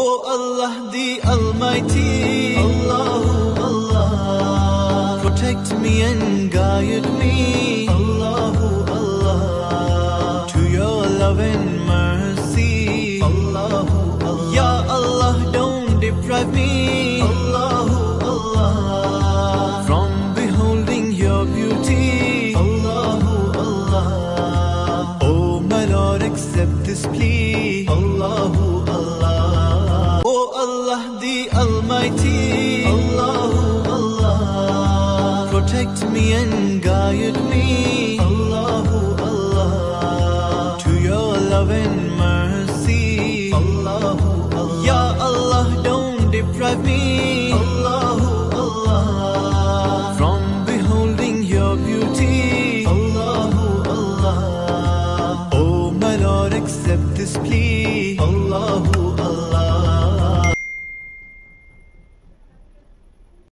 Oh Allah the Almighty, Allahu Allah, protect me and guide me, Allahu Allah, to your love and mercy, Allahu Allah. Ya Allah, don't deprive me, Allahu Allah, from beholding your beauty, Allahu Allah. Oh my Lord, accept this plea, Allahu Allah. Oh Allah the Almighty, Allahu Allah, protect me and guide me,